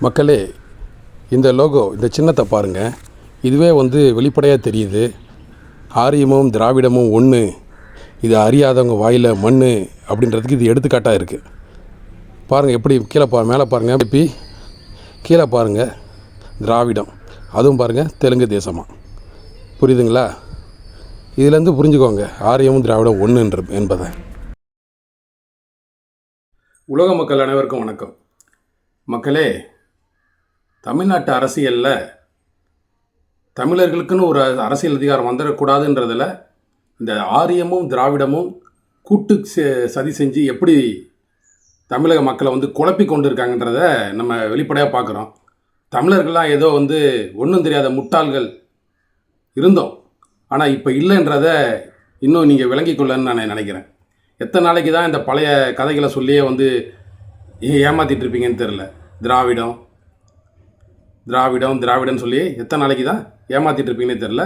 மக்களே, இந்த லோகோ, இந்த சின்னத்தை பாருங்கள். இதுவே வெளிப்படையாக தெரியுது. ஆரியமும் திராவிடமும் ஒன்று, இது அறியாதவங்க வாயில் மண் அப்படின்றதுக்கு இது எடுத்துக்காட்டாக இருக்குது. பாருங்கள் எப்படி கீழே மேலே பாருங்கள், எப்படி கீழே பாருங்கள் திராவிடம், அதுவும் பாருங்கள் தெலுங்கு தேசமாக. புரியுதுங்களா? இதுலேருந்து புரிஞ்சுக்கோங்க ஆரியமும் திராவிடம் ஒன்று என்பதை. உலக மக்கள் அனைவருக்கும் வணக்கம். மக்களே, தமிழ்நாட்டு அரசியலில் தமிழர்களுக்குன்னு ஒரு அரசியல் அதிகாரம் வந்துடக்கூடாதுன்றதில் இந்த ஆரியமும் திராவிடமும் கூட்டு சதி செஞ்சு எப்படி தமிழக மக்களை குழப்பி கொண்டு இருக்காங்கன்றத நம்ம வெளிப்படையாக பார்க்குறோம். தமிழர்கள்லாம் ஏதோ ஒன்றும் தெரியாத முட்டாள்கள் இருந்தோம், ஆனால் இப்போ இல்லைன்றதை இன்னும் நீங்கள் விளங்கிக்கொள்ளன்னு நான் நினைக்கிறேன். எத்தனை நாளைக்கு தான் இந்த பழைய கதைகளை சொல்லியே ஏமாற்றிட்டு இருப்பீங்கன்னு தெரில. திராவிடம்னு சொல்லி எத்தனை நாளைக்கு தான் ஏமாற்றிட்டு இருப்பீங்கன்னு தெரில.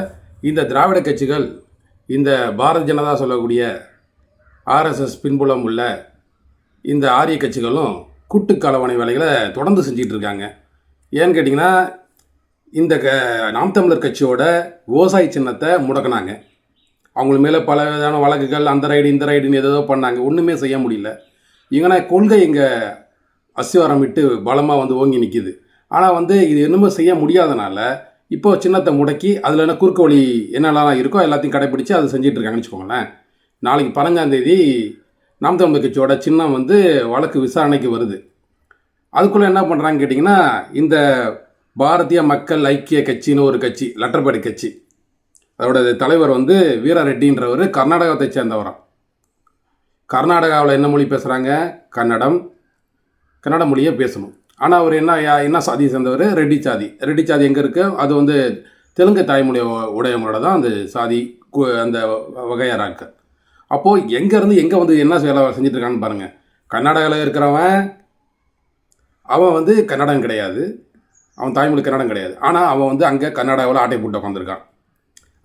இந்த திராவிட கட்சிகள், இந்த பாரதிய ஜனதா சொல்லக்கூடிய ஆர்எஸ்எஸ் பின்புலம் உள்ள இந்த ஆரிய கட்சிகளும் கூட்டு கலவணை வேலைகளை தொடர்ந்து செஞ்சிகிட்டு இருக்காங்க. ஏன்னு கேட்டிங்கன்னா, இந்த நாம் தமிழர் கட்சியோட விவசாய சின்னத்தை முடக்கினாங்க. அவங்க மேலே பல விதமான வழக்குகள், அந்த ரைடு இந்த ரைடுன்னு ஏதோ பண்ணாங்க. ஒன்றுமே செய்ய முடியல. இவங்கன்னா கொள்கை இங்கே அஸ்திவாரம் விட்டு பலமாக ஓங்கி நிற்கிது. ஆனால் இது என்னமோ செய்ய முடியாதனால இப்போது சின்னத்தை முடக்கி அதில் என்ன குறுக்கு வழி என்னெல்லாம் இருக்கோ எல்லாத்தையும் கடைப்பிடிச்சு அதை செஞ்சிட்ருக்காங்கன்னு வச்சுக்கோங்களேன். நாளைக்கு 15ஆம் நாம் தமிழர் கட்சியோட சின்னம் வழக்கு விசாரணைக்கு வருது. அதுக்குள்ளே என்ன பண்ணுறாங்கன்னு கேட்டிங்கன்னா, இந்த பாரதிய மக்கள் ஐக்கிய கட்சின்னு ஒரு கட்சி, லெட்டர்பேட் கட்சி, அதோட தலைவர் வீரா ரெட்டின்றவர் கர்நாடகத்தை சேர்ந்தவராம். கர்நாடகாவில் என்ன மொழி பேசுகிறாங்க? கன்னட மொழியே பேசணும். ஆனால் அவர் என்ன சாதியை சேர்ந்தவர்? ரெட்டி சாதி. ரெட்டி சாதி எங்கே இருக்குது? அது தெலுங்கு தாய்மொழி உடையவங்களோட தான் அந்த சாதி, அந்த வகையாராக இருக்கு. அப்போது எங்கேருந்து எங்கே என்ன வேலை செஞ்சிட்ருக்கான்னு பாருங்கள். கர்நாடகாவில் இருக்கிறவன் அவன் கன்னடம் கிடையாது, அவன் தாய்மொழி கன்னடம் கிடையாது. ஆனால் அவன் அங்கே கர்நாடகாவில் ஆட்டை போட்டு உட்காந்துருக்கான்.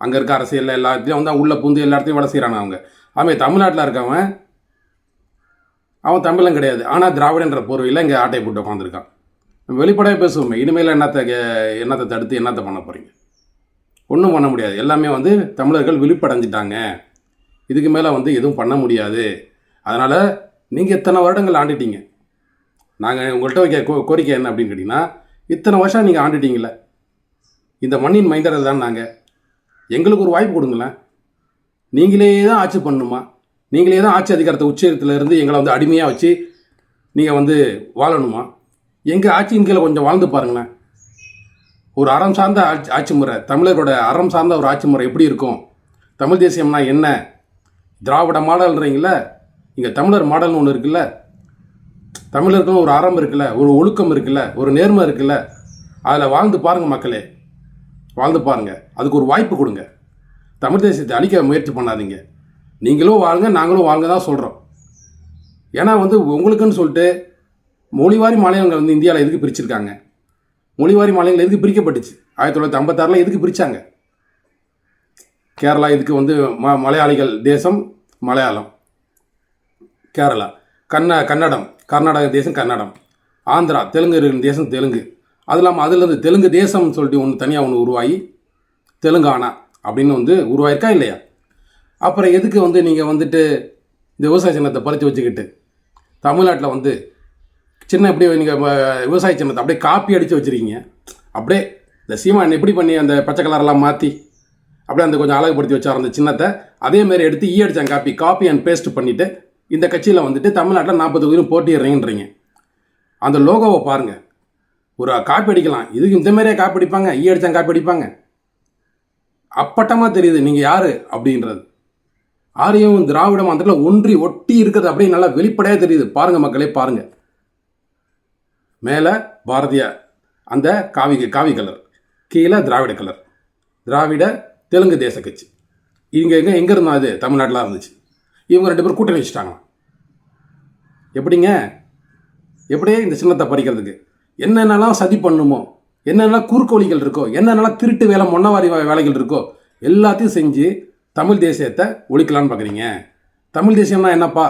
அங்கே இருக்க அரசியலில் எல்லாத்தையும் உள்ளே பூந்து எல்லா இடத்தையும் வேலை செய்கிறாங்க அவங்க. அதுமாதிரி தமிழ்நாட்டில் இருக்கவன் அவன் தமிழன் கிடையாது, ஆனால் திராவிடன்ற போர்வையில் இங்கே ஆட்டை போட்டு உட்காந்துருக்கான். வெளிப்படையாக பேசுவோமே. இனிமேல் என்னத்தை தடுத்து என்னத்தை பண்ண போகிறீங்க? ஒன்றும் பண்ண முடியாது. எல்லாமே தமிழர்கள் விழிப்படைஞ்சிட்டாங்க. இதுக்கு மேலே எதுவும் பண்ண முடியாது. அதனால் நீங்கள் இத்தனை வருடங்கள் ஆண்டுட்டீங்க. நாங்கள் உங்கள்கிட்ட வைக்க கோரிக்கை என்ன அப்படின்னு கேட்டிங்கன்னா, இத்தனை வருஷம் நீங்கள் ஆண்டுட்டீங்கள, இந்த மண்ணின் மைந்தர்கள் தான் நாங்கள். எங்களுக்கு ஒரு வாய்ப்பு கொடுங்களேன். நீங்களே தான் ஆட்சி பண்ணணுமா? நீங்களே தான் ஆட்சி அதிகாரத்தை உச்சத்திலிருந்து எங்களை அடிமையாக வச்சு நீங்கள் வாழணுமா? எங்கள் ஆட்சியின் கீழே கொஞ்சம் வாழ்ந்து பாருங்களேன். ஒரு அறம் சார்ந்த ஆட்சி முறை, தமிழரோட அறம் சார்ந்த ஒரு ஆட்சி முறை எப்படி இருக்கும்? தமிழ் தேசியம்னா என்ன? திராவிட மாடல்ன்றீங்கள, இங்கே தமிழர் மாடல்னு ஒன்று இருக்குல்ல. தமிழருக்குன்னு ஒரு அறம் இருக்குல்ல, ஒரு ஒழுக்கம் இருக்குல்ல, ஒரு நேர்மை இருக்குல்ல. அதில் வாழ்ந்து பாருங்கள் மக்களே, வாழ்ந்து பாருங்கள். அதுக்கு ஒரு வாய்ப்பு கொடுங்க. தமிழ் தேசியத்தை அழிக்க முயற்சி பண்ணாதீங்க. நீங்களும் வாழுங்க, நாங்களும் வாங்க தான் சொல்கிறோம். ஏன்னா உங்களுக்குன்னு சொல்லிட்டு மொழிவாரி மாநிலங்கள் இந்தியாவில் எதுக்கு பிரிச்சிருக்காங்க? மொழிவாரி மாநிலங்கள் எதுக்கு பிரிக்கப்பட்டுச்சு? 1956 எதுக்கு பிரித்தாங்க? கேரளா இதுக்கு மலையாளிகள் தேசம் மலையாளம், கேரளா கன்னடம், கர்நாடக தேசம் கன்னடம், ஆந்திரா தெலுங்கு தேசம் தெலுங்கு. அது இல்லாமல் அதுலேருந்து தெலுங்கு தேசம்னு சொல்லிட்டு ஒன்று தனியாக ஒன்று உருவாகி தெலுங்கானா அப்படின்னு உருவாயிருக்கா இல்லையா? அப்புறம் எதுக்கு நீங்கள் இந்த விவசாய சின்னத்தை பறித்து வச்சுக்கிட்டு தமிழ்நாட்டில் சின்ன எப்படி நீங்கள் விவசாய சின்னத்தை அப்படியே காப்பி அடித்து வச்சுருக்கீங்க? அப்படியே இந்த சீமான் எப்படி பண்ணி அந்த பச்சை கலரெல்லாம் மாற்றி அப்படியே கொஞ்சம் அழகுபடுத்தி வச்சார் அந்த சின்னத்தை, அதேமாரி எடுத்து அடித்தாங்க. காப்பி அண்ட் பேஸ்ட் பண்ணிவிட்டு இந்த கட்சியில் தமிழ்நாட்டில் 40 உயிரும் போட்டிடுறீங்கன்றீங்க. அந்த லோகோவை பாருங்கள். ஒரு காப்பி அடிக்கலாம், இதுக்கு இந்த மாதிரியே காப்பி அடிப்பாங்க, அடித்தாங்க காப்பி அடிப்பாங்க. அப்பட்டமாக தெரியுது நீங்கள் யார் அப்படின்றது. ஆரியம் திராவிடம் அந்த ஒன்றி ஒட்டி இருக்கிறது அப்படியே நல்லா வெளிப்படையாக தெரியுது. பாருங்கள் மக்களே, பாருங்கள். மேலே பாரதிய அந்த காவி கலர், கீழே திராவிட கலர், திராவிட தெலுங்கு தேச கட்சி. எங்கே இருந்தால் அது தமிழ்நாட்டில் இருந்துச்சு. இவங்க 2 பேரும் கூட்டணி வச்சுட்டாங்க. எப்படியே இந்த சின்னத்தை பறிக்கிறதுக்கு என்னென்னலாம் சதி பண்ணணுமோ, என்னென்னலாம் குறுக்கு வழிகள் இருக்கோ, என்னென்னலாம் திருட்டு வேலை மொன்னவாரி வேலைகள் இருக்கோ எல்லாத்தையும் செஞ்சு தமிழ் தேசியத்தை ஒழிக்கலான்னு பார்க்குறீங்க. தமிழ் தேசியம்னா என்னப்பா?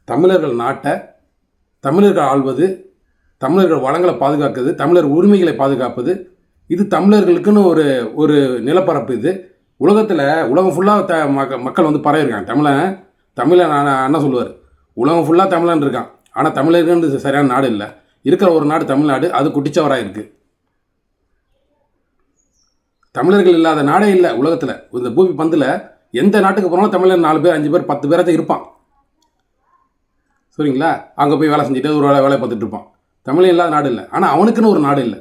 தமிழர்கள் நாட்டை தமிழர்கள் ஆள்வது தமிழர்கள் வளங்களை பாதுகாக்குது, தமிழர் உரிமைகளை பாதுகாப்பது. இது தமிழர்களுக்குன்னு ஒரு ஒரு நிலப்பரப்பு. இது உலகம் ஃபுல்லாக மக்கள் வந்து பரவிருக்காங்க. தமிழன் அண்ணா சொல்லுவார், உலகம் ஃபுல்லாக தமிழன் இருக்கான், ஆனால் தமிழர்கள் சரியான நாடு இல்லை. இருக்கிற ஒரு நாடு தமிழ்நாடு, அது குட்டிச்சவராக இருக்குது. தமிழர்கள் இல்லாத நாடே இல்லை உலகத்தில். இந்த பூமி பந்தில் எந்த நாட்டுக்கு போனாலும் தமிழர் 4 பேர் 5 பேர் 10 பேராச்சும் இருப்பான். சரிங்களா? அங்கே போய் வேலை செஞ்சுட்டு ஒரு வேலை பார்த்துட்டு இருப்பான். தமிழ் இல்லாத நாடு இல்லை, ஆனால் அவனுக்குன்னு ஒரு நாடு இல்லை.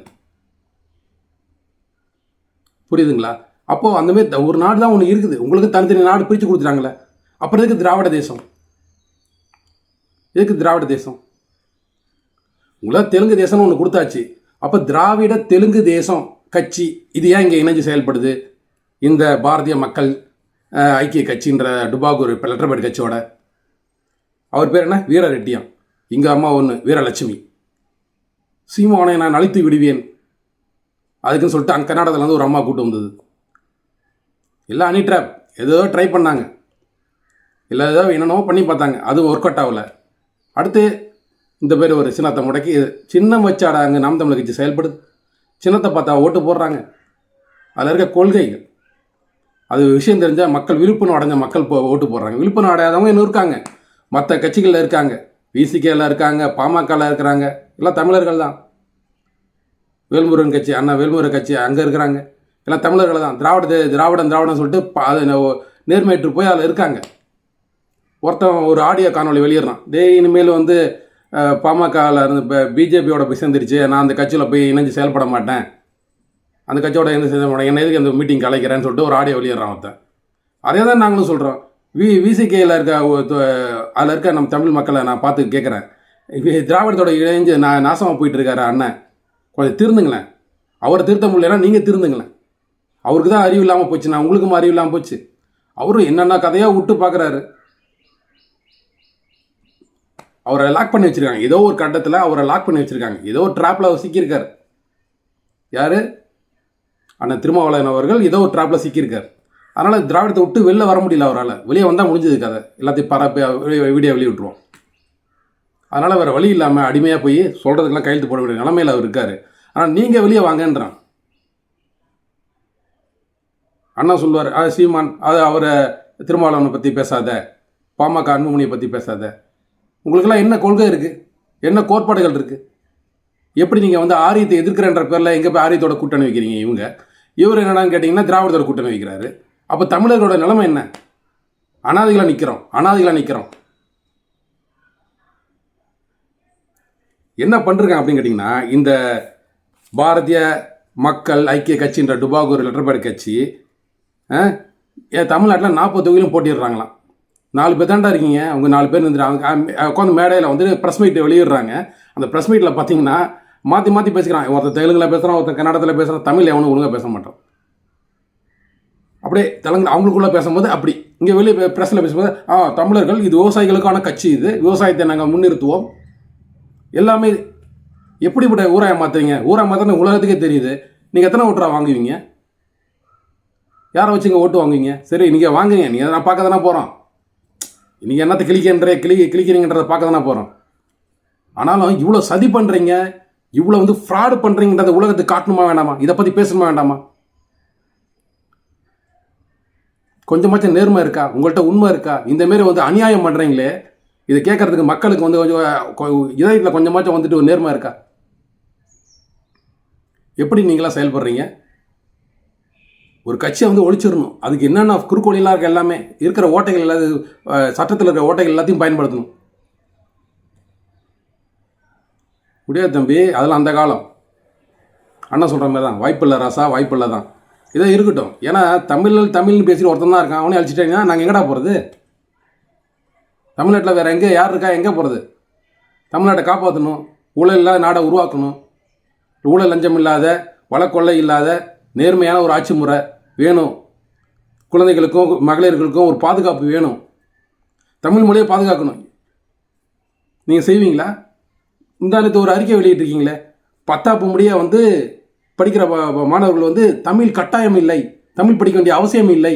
புரியுதுங்களா? அப்போது அந்தமாரி ஒரு நாடு தான் ஒன்று இருக்குது. உங்களுக்கு தனித்தனி நாடு பிரித்து கொடுத்துட்டாங்களே, அப்புறம் எதுக்கு திராவிட தேசம்? எதுக்கு திராவிட தேசம்? உங்களை தெலுங்கு தேசம்னு ஒன்று கொடுத்தாச்சு. அப்போ திராவிட தெலுங்கு தேசம் கட்சி இது ஏன் இங்கே இணைஞ்சு செயல்படுது? இந்த பாரதிய மக்கள் ஐக்கிய கட்சின்ற டுபாகூர் லெட்டர்பேட் கட்சியோட அவர் பேர் என்ன? வீர ரெட்டியான். இங்கே அம்மா ஒன்று வீரலட்சுமி. சீமானை நான் அழித்து விடுவேன் அதுக்குன்னு சொல்லிட்டு அங்கே கர்நாடகத்தில் வந்து ஒரு அம்மா கூட்டு வந்தது. எல்லாம் அனி ட்ராப் ஏதோ ட்ரை பண்ணாங்க, இல்லை ஏதோ என்னென்னவோ பண்ணி பார்த்தாங்க, அதுவும் ஒர்க் அவுட் ஆகலை. அடுத்து இந்த பேர் ஒரு சின்னத்தை முடக்கி சின்னம் வச்சாட அங்கே நாம் தமிழர் கட்சி செயல்படுது. சின்னத்தை பார்த்தா ஓட்டு போடுறாங்க. அதில் இருக்க கொள்கைகள் அது விஷயம் தெரிஞ்சால் மக்கள் விழுப்புணர்வு அடைஞ்ச மக்கள் ஓட்டு போடுறாங்க. விழுப்புணர்வு அடையாதவங்க இன்னும் இருக்காங்க, மற்ற கட்சிகளில் இருக்காங்க, விசிகேல இருக்காங்க, பாமகவில் இருக்கிறாங்க, எல்லாம் தமிழர்கள் தான். வேல்முருகன் கட்சி, அண்ணா வேல்முருகன் கட்சி அங்கே இருக்கிறாங்க, எல்லாம் தமிழர்கள் தான். திராவிடம் சொல்லிட்டு அது நேர்மையற்று போய் அதில் இருக்காங்க. ஒருத்தன் ஒரு ஆடியோ காணொலி வெளியிடறான், இனிமேல் வந்து பாமகவில் இருந்து இப்போ பிஜேபியோட போய் சேர்ந்துருச்சு, நான் அந்த கட்சியில் போய் இணைஞ்சு செயல்பட மாட்டேன், அந்த கட்சியோட என்ன எதுக்கு அந்த மீட்டிங் கலைக்கிறேன்னு சொல்லிட்டு ஒரு ஆடியோ வெளியிடறான் ஒருத்தன். அதே தான் நாங்களும் சொல்கிறோம். விசிகேயில் இருக்க அதில் இருக்க நம்ம தமிழ் மக்களை நான் பார்த்து கேட்குறேன், திராவிடத்தோட இணைஞ்சு நாசமாக போயிட்டு இருக்காரு அண்ணன், கொஞ்சம் திருந்துங்களேன். அவரை திருத்த முடியலன்னா நீங்கள் திருந்துங்களேன். அவருக்கு தான் அறிவு இல்லாமல் போச்சு, நான் உங்களுக்கும் அறிவு இல்லாமல் போச்சு. அவரும் என்னென்ன கதையாக விட்டு பார்க்குறாரு. அவரை லாக் பண்ணி வச்சுருக்காங்க, ஏதோ ஒரு கட்டத்தில் அவரை லாக் பண்ணி வச்சுருக்காங்க, ஏதோ ஒரு ட்ராப்பில் அவர் சிக்கியிருக்கார். யார்? அண்ணன் திருமாவளவன் அவர்கள் ஏதோ ஒரு ட்ராப்பில் சிக்கியிருக்கார். அதனால் திராவிடத்தை விட்டு வெளில வர முடியல அவரால். வெளியே வந்தால் முடிஞ்சது கதை, எல்லாத்தையும் பரப்பி வீடியோ வெளியே விட்டுருவோம். அதனால் வேறு வழி இல்லாமல் அடிமையாக போய் சொல்கிறதுக்கெல்லாம் கையெழுத்து போட வேண்டிய நிலமையில் அவர் இருக்கார். ஆனால் நீங்கள் வெளியே வாங்கன்றான் அண்ணா சொல்லுவார். சீமான் அவரை திருமாவளவனை பற்றி பேசாத, பாமக அன்புமணியை பற்றி பேசாத. உங்களுக்கெல்லாம் என்ன கொள்கை இருக்குது, என்ன கோட்பாடுகள் இருக்குது? எப்படி நீங்கள் வந்து ஆரியத்தை எதிர்க்கிறன்ற பேரில் எங்கே போய் ஆரியத்தோட கூட்டணி வைக்கிறீங்க? இவர் என்னடான்னு கேட்டிங்கன்னா திராவிடத்தோட கூட்டணி வைக்கிறாரு. அப்போ தமிழர்களோட நிலைமை என்ன? அனாதிகளாக நிற்கிறோம். என்ன பண்ணுறாங்க அப்படின்னு கேட்டிங்கன்னா, இந்த பாரதிய மக்கள் ஐக்கிய கட்சின்ற டுபாகூர் லெட்டர்பேட் கட்சி தமிழ்நாட்டில் 40 தொகுதியிலும் போட்டிடுறாங்களாம். 4 பேர் தாண்டா இருக்கீங்க, அவங்க 4 பேர் இருந்துட்டு உட்காந்து மேடையில் வந்து ப்ரெஸ் மீட் வெளியிடுறாங்க. அந்த ப்ரெஸ் மீட்டில் பார்த்தீங்கன்னா மாற்றி பேசிக்கிறான். ஒருத்தர் தெலுங்கில் பேசுகிறான், ஒருத்தர் கன்னடத்தில் பேசுகிறான், தமிழ் எவனும் ஒழுங்காக பேச மாட்டோம். அப்படியே தெலுங்கு அவங்களுக்குள்ளே பேசும்போது அப்படி, இங்கே வெளியே ப்ரெஸ்ஸில் பேசும்போது தமிழர்கள் இது விவசாயிகளுக்கான கட்சி, இது விவசாயத்தை நாங்கள் முன்னிறுத்துவோம். எல்லாமே எப்படிப்பட்ட ஊராக மாற்றுறீங்க? ஊராக மாற்றின உலகத்துக்கே தெரியுது. நீங்கள் எத்தனை ஓட்டுறா வாங்குவீங்க? யாரை வச்சு இங்கே ஓட்டு வாங்குவீங்க? சரி, நீங்கள் வாங்குங்க, நீங்கள் நான் பார்க்க தானே போகிறோம். நீங்கள் என்னத்தை கிளிக்கிறீங்கன்றதை பார்க்க தானே போகிறோம். ஆனாலும் இவ்வளோ சதி பண்ணுறீங்க, இவ்வளோ வந்து ஃப்ராடு பண்ணுறீங்கன்றதை உலகத்துக்கு காட்டணுமா வேண்டாமா? இதை பற்றி பேசணுமா வேண்டாமா? கொஞ்சமாச்சும் நேர்மை இருக்கா? உங்கள்கிட்ட உண்மை இருக்கா? இந்தமாரி வந்து அநியாயம் பண்ணுறீங்களே, இதை கேட்கறதுக்கு மக்களுக்கு வந்து கொஞ்சம் இதயத்தில் கொஞ்சமாச்சும் வந்துட்டு ஒரு நேர்மை இருக்கா? எப்படி நீங்களாம் செயல்படுறீங்க? ஒரு கட்சியை வந்து ஒழிச்சிடணும், அதுக்கு என்னென்ன குறுக்கோளிலாம் இருக்க எல்லாமே இருக்கிற ஓட்டைகள் எல்லாத்தையும், சட்டத்தில் இருக்கிற ஓட்டைகள் எல்லாத்தையும் பயன்படுத்தணும். முடியாது தம்பி, அதெல்லாம் அந்த காலம். அண்ணா சொல்கிற மாதிரி தான், வாய்ப்பில்லை ராசா, வாய்ப்பில்லை தான். இதே இருக்கட்டும். ஏன்னா தமிழ்னு பேசிட்டு ஒருத்தன் தான் இருக்கான், அவனே அழிச்சிட்டாங்கன்னா நாங்கள் எங்கடா போகிறது? தமிழ்நாட்டில் வேறு எங்கே யார் இருக்கா? எங்கே போகிறது? தமிழ்நாட்டை காப்பாற்றணும், ஊழல் இல்லாத நாடை உருவாக்கணும், ஊழல் லஞ்சம் இல்லாத, வழக்கொள்ளை இல்லாத நேர்மையான ஒரு ஆட்சி முறை வேணும். குழந்தைகளுக்கும் மகளிர்களுக்கும் ஒரு பாதுகாப்பு வேணும். தமிழ் மொழியை பாதுகாக்கணும். நீங்கள் செய்வீங்களா? இந்த ஒரு அறிக்கை வெளியிட்டிருக்கீங்களே, 10ஆம் முடிய வந்து படிக்கிற மாணவர்கள் வந்து தமிழ் கட்டாயம் இல்லை, தமிழ் படிக்க வேண்டிய அவசியம் இல்லை.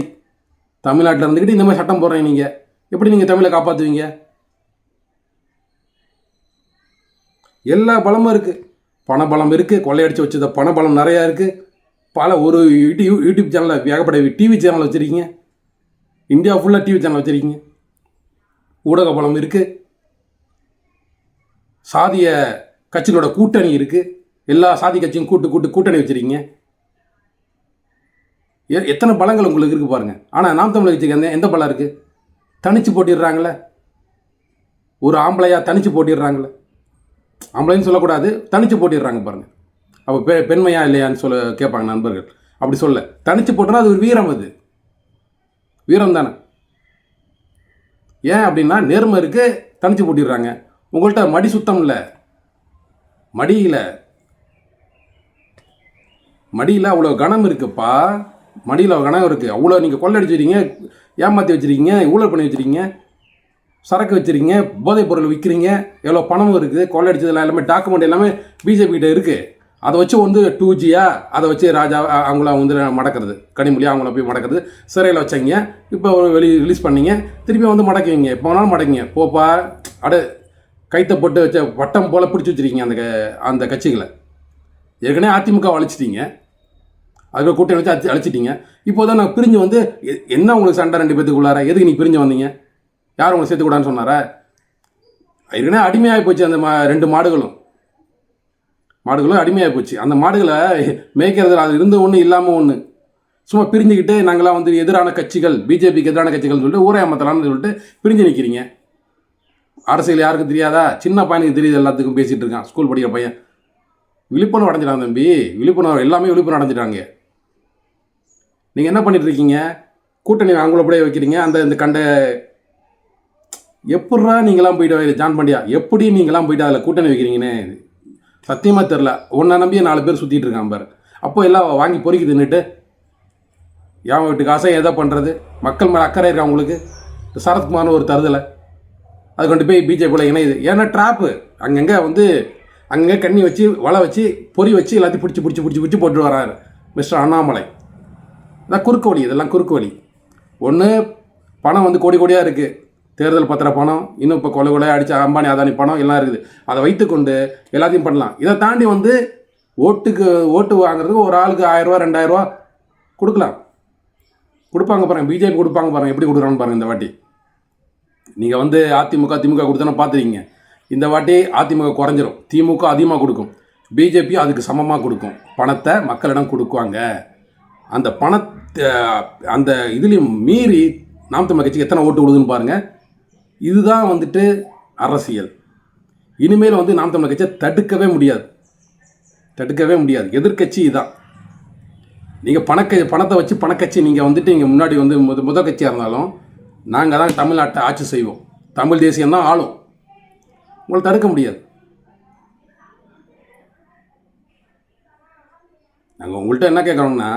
தமிழ்நாட்டில் இருந்துக்கிட்டு இந்த மாதிரி சட்டம் போடுறீங்க, நீங்கள் எப்படி நீங்கள் தமிழை காப்பாற்றுவீங்க? எல்லா பலமும் இருக்குது. பணபலம் இருக்குது, கொள்ளையடிச்சு வச்சத பணபலம் நிறையா இருக்குது. ஒரு யூடியூப் சேனலில் ஏகப்பட்ட டிவி சேனல் வச்சுருக்கீங்க. இந்தியா ஃபுல்லாக டிவி சேனல் வச்சுருக்கீங்க. ஊடக பலம் இருக்குது. சாதிய கட்சிகளோட கூட்டணி இருக்குது. எல்லா சாதி கட்சியும் கூட்டணி வச்சுருக்கீங்க. எத்தனை பலங்கள் உங்களுக்கு இருக்குது பாருங்கள். ஆனால் நாம் தமிழர் கட்சிக்கு எந்த பலம் இருக்குது? தனிச்சு போட்டிடுறாங்களே. ஒரு ஆம்பளையா தனிச்சு போட்டிடுறாங்களே. ஆம்பளைன்னு சொல்லக்கூடாது, தனிச்சு போட்டிடுறாங்க பாருங்கள். அப்போ பெண்மையா இல்லையான்னு கேட்பாங்க நண்பர்கள். அப்படி சொல்ல, தனிச்சு போட்டோன்னா அது ஒரு வீரம். அது வீரம் தானே. ஏன் அப்படின்னா நேர்மை இருக்கு, தனிச்சு போட்டிடுறாங்க. உங்கள்கிட்ட மடி சுத்தம் இல்லை. மடியில் அவ்வளோ கனம் இருக்குப்பா. மடியில் கனம் இருக்குது. அவ்வளோ நீங்கள் கொள்ளடிச்சிருக்கீங்க, ஏமாற்றி வச்சுருக்கீங்க, ஊழல் பண்ணி வச்சுருக்கீங்க, சரக்கு வச்சுருக்கீங்க, போதைப் பொருள் விற்கிறீங்க. எவ்வளோ பணமும் இருக்குது. கொள்ளடிச்சதெல்லாம் எல்லாமே டாக்குமெண்ட் எல்லாமே பிஜேபி கிட்ட இருக்குது. அதை வச்சு 2Gயா அதை வச்சு ராஜா அவங்கள மடக்கிறது, கனிமொழி அவங்கள போய் மடக்கிறது. சிறையில் வச்சீங்க, இப்போ ரிலீஸ் பண்ணீங்க, திருப்பி மடக்குவீங்க. எப்போ வேணாலும் மடக்குங்க. போப்பா கைத்தை போட்டு வச்ச வட்டம் போல் பிடிச்சி வச்சுருக்கீங்க அந்த கட்சிகளை. ஏற்கனவே அதிமுக அழிச்சிட்டீங்க, அதுக்கு கூட்டணி வச்சு அழிச்சிட்டீங்க. இப்போ தான் நான் பிரிஞ்சு என்ன உங்களுக்கு சண்டை 2 பேத்துக்குள்ளார? எதுக்கு நீ பிரிஞ்சு வந்தீங்க? யார் உங்களை சேர்த்துக்கூடான்னு சொன்னாரா? ஏற்கனவே அடிமையாகி போச்சு அந்த 2 மாடுகளும் அடிமையாகி போச்சு. அந்த மாடுகளை மேய்க்கிறது அது இருந்து ஒன்று இல்லாமல் ஒன்று. சும்மா பிரிஞ்சுக்கிட்டு நாங்களாம் எதிரான கட்சிகள், பிஜேபிக்கு எதிரான கட்சிகள் சொல்லிட்டு ஊரே ஏமாத்தலாம்னு சொல்லிட்டு பிரிஞ்சு நிற்கிறீங்க. அரசியல் யாருக்கும் தெரியாதா? சின்ன பையனுக்கு தெரியுது, எல்லாத்துக்கும் பேசிகிட்டு இருக்கான், ஸ்கூல் படிக்கிற பையன். விழிப்புணர்வு அடைஞ்சிட்டாங்க தம்பி. எல்லாமே விழிப்புணர்வு அடைஞ்சிட்டாங்க. நீங்கள் என்ன பண்ணிட்டு இருக்கீங்க? கூட்டணி அவங்கள வைக்கிறீங்க. இந்த கண்ட எப்படா நீங்களாம் போயிட்டு ஜான் பாண்டியா, எப்படி நீங்களாம் போயிட்டு அதில் கூட்டணி வைக்கிறீங்கன்னு சத்தியமாக தெரில. உன்னை நம்பியே 4 பேர் சுற்றிட்டு இருக்கான் பாரு. அப்போ எல்லாம் வாங்கி பொறுக்கி தின்னுட்டு என் வீட்டு காசை எதை பண்ணுறது? மக்கள் மேலே அக்கறை இருக்கா உங்களுக்கு? சரத்குமார்னு ஒரு தருதலை அது கொண்டு போய் பிஜேபியில் இணையுது. ஏன்னா ட்ராப்பு அங்கங்கே கண்ணி வச்சு வலை வச்சு பொறி வச்சு எல்லாத்தையும் பிடிச்சி போட்டு வராரு மிஸ்டர் அண்ணாமலை. இதான் குறுக்கு வழி. இதெல்லாம் குறுக்கு வழி. ஒன்று பணம் கோடி கோடியாக இருக்குது. தேர்தல் பத்திர பணம், இன்னும் இப்போ கொலையாக அடித்த அம்பானி அதானி பணம் எல்லாம் இருக்குது. அதை வைத்துக்கொண்டு எல்லாத்தையும் பண்ணலாம். இதை தாண்டி ஓட்டு வாங்குறதுக்கு ஒரு ஆளுக்கு 1000 ரூபா 2000 ரூபா கொடுப்பாங்க பாருங்கள். பிஜேபி கொடுப்பாங்க பாருங்கள், எப்படி கொடுக்குறான்னு பாருங்கள். இந்த வாட்டி நீங்கள் திமுக கொடுத்தோன்னா பார்த்துருக்கீங்க. இந்த வாட்டி அதிமுக குறைஞ்சிரும், திமுக அதிகமாக கொடுக்கும், பிஜேபி அதுக்கு சமமாக கொடுக்கும். பணத்தை மக்களிடம் கொடுக்குவாங்க. அந்த பணத்தை அந்த இதுலேயும் மீறி நாம் தமிழர் கட்சிக்கு எத்தனை ஓட்டு விடுதுன்னு பாருங்கள். இதுதான் அரசியல். இனிமேல் நாம் தமிழர் கட்சியை தடுக்கவே முடியாது. எதிர்கட்சி இதான். நீங்கள் பணத்தை வச்சு பணக்கட்சி நீங்கள் இங்கே முன்னாடி முதல் கட்சியாக இருந்தாலும் நாங்கள் தான் தமிழ்நாட்டை ஆட்சி செய்வோம். தமிழ் தேசியம் தான் ஆளும். உங்களை தடுக்க முடியாது. நாங்கள் உங்கள்கிட்ட என்ன கேட்குறோம்னா,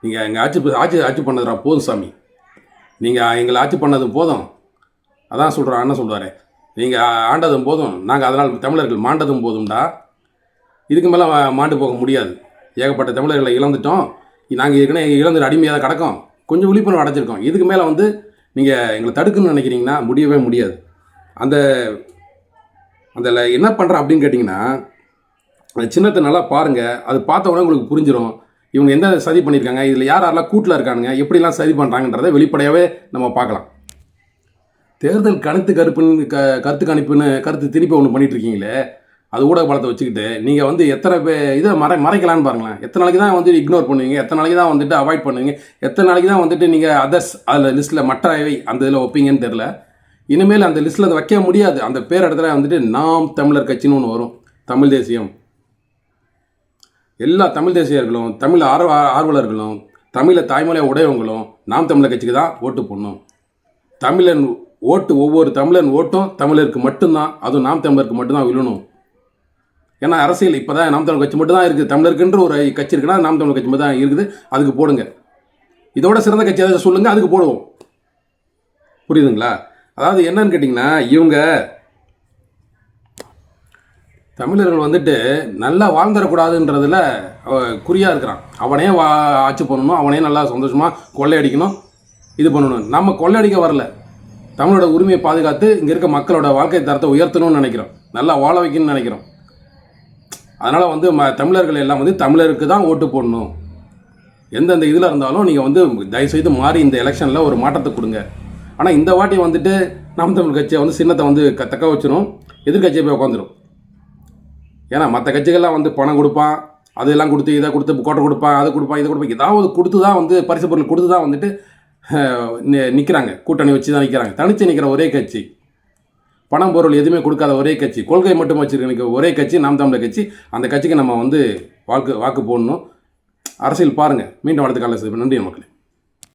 நீங்கள் எங்கள் ஆட்சி பண்ணதுரா போதும் சாமி. நீங்கள் எங்களை ஆட்சி பண்ணதும் போதும். அதான் சொல்கிறோம், அண்ணன் சொல்லுவார், நீங்கள் ஆண்டதும் போதும், நாங்கள் அதனால் தமிழர்கள் மாண்டதும் போதும்டா. இதுக்கு மேலே மாண்டு போக முடியாது. ஏகப்பட்ட தமிழர்களை இழந்துட்டோம். நாங்கள் ஏற்கனவே இழந்து அடிமையாக தான் கிடக்கோம். கொஞ்சம் விழிப்புணர்வு அடைஞ்சிருக்கோம். இதுக்கு மேலே நீங்கள் எங்களை தடுக்கணும்னு நினைக்கிறீங்கன்னா முடியவே முடியாது. அதில் என்ன பண்ணுறேன் அப்படின்னு கேட்டிங்கன்னா, அந்த சின்னத்தை நல்லா பாருங்கள். அது பார்த்த உடனே உங்களுக்கு புரிஞ்சிடும் இவங்க எந்த சதி பண்ணியிருக்காங்க, இதில் யாரெல்லாம் கூட்டில் இருக்கானுங்க, எப்படிலாம் சதி பண்ணுறாங்கன்றதை வெளிப்படையாகவே நம்ம பார்க்கலாம். தேர்தல் கருத்து கணிப்புன்னு திணிப்பு ஒன்று பண்ணிகிட்ருக்கீங்களே, அது ஊடக பலத்தை வச்சுக்கிட்டு நீங்கள் எத்தனை இதை மறைக்கலான்னு பாருங்களேன். எத்தனை நாளைக்கு தான் இக்னோர் பண்ணுவீங்க? எத்தனை நாளைக்கு தான் அவாய்ட் பண்ணுவீங்க? எத்தனை நாளைக்கு தான் நீங்கள் அதர்ஸ் அதில் லிஸ்ட்டில் மற்றவை அந்த இதில் வைப்பீங்கன்னு தெரில. இனிமேல் அந்த லிஸ்ட்டில் அதை வைக்க முடியாது. அந்த பேர் இடத்துல நாம் தமிழர் கட்சின்னு ஒன்று வரும். தமிழ் தேசியம். எல்லா தமிழ் தேசியர்களும், தமிழ் ஆர்வலர்களும், தமிழை தாய்மொழியாக உடையவங்களும் நாம் தமிழர் கட்சிக்கு தான் ஓட்டு போடணும். தமிழன் ஓட்டு, ஒவ்வொரு தமிழன் ஓட்டும் தமிழருக்கு மட்டும்தான், அதுவும் நாம் தமிழருக்கு மட்டும்தான் விழணும். ஏன்னா அரசியல் இப்போ தான் நாம் தமிழர் கட்சி மட்டும் தான் இருக்குது. தமிழருக்குன்ற ஒரு கட்சி இருக்குன்னா நாம் தமிழர் கட்சி மட்டும் தான் இருக்குது. அதுக்கு போடுங்க. இதோட சிறந்த கட்சி எதாவது சொல்லுங்கள், அதுக்கு போடுவோம். புரியுதுங்களா? அதாவது என்னன்னு கேட்டிங்கன்னா, இவங்க தமிழர்கள் நல்லா வாழ்ந்துடக்கூடாதுன்றதில் குறியாக இருக்கிறான். அவனே ஆட்சி பண்ணணும், அவனே நல்லா சந்தோஷமாக கொள்ளையடிக்கணும், இது பண்ணணும். நம்ம கொள்ளையடிக்க வரல. தமிழோட உரிமையை பாதுகாத்து இங்கே இருக்க மக்களோட வாழ்க்கை தரத்தை உயர்த்தணும்னு நினைக்கிறோம். நல்லா வாழ வைக்கணும்னு நினைக்கிறோம். அதனால் வந்து தமிழர்கள் எல்லாம் வந்து தமிழருக்கு தான் ஓட்டு போடணும். எந்தெந்த இதில் இருந்தாலும் நீங்கள் வந்து தயவுசெய்து மாறி இந்த எலெக்ஷனில் ஒரு மாற்றத்தை கொடுங்க. ஆனால் இந்த வாட்டி வந்துட்டு நாம் தமிழ் கட்சியை வந்து சின்னத்தை வந்து தக்க வச்சிடும், எதிர்கட்சியை போய் உட்காந்துரும். ஏன்னா மற்ற கட்சிகள்லாம் வந்து பணம் கொடுப்பான், அதெல்லாம் கொடுத்து இதை கொடுத்து கோட்டை கொடுப்பான், அதை கொடுப்பான், இதை கொடுப்பான், ஏதாவது கொடுத்து தான் வந்து பரிசு பொருள் கொடுத்து தான் வந்துட்டு நிற்கிறாங்க. கூட்டணி வச்சு தான் நிற்கிறாங்க. தனித்து நிற்கிற ஒரே கட்சி, பணம் பொருள் எதுவுமே கொடுக்காத ஒரே கட்சி, கொள்கை மட்டும் வச்சுருக்க ஒரே கட்சி நாம் தமிழர் கட்சி. அந்த கட்சிக்கு நம்ம வந்து வாக்கு போடணும். அரசியல் பாருங்கள். மீண்டும் அடுத்த காலையில் நன்றி மக்களே.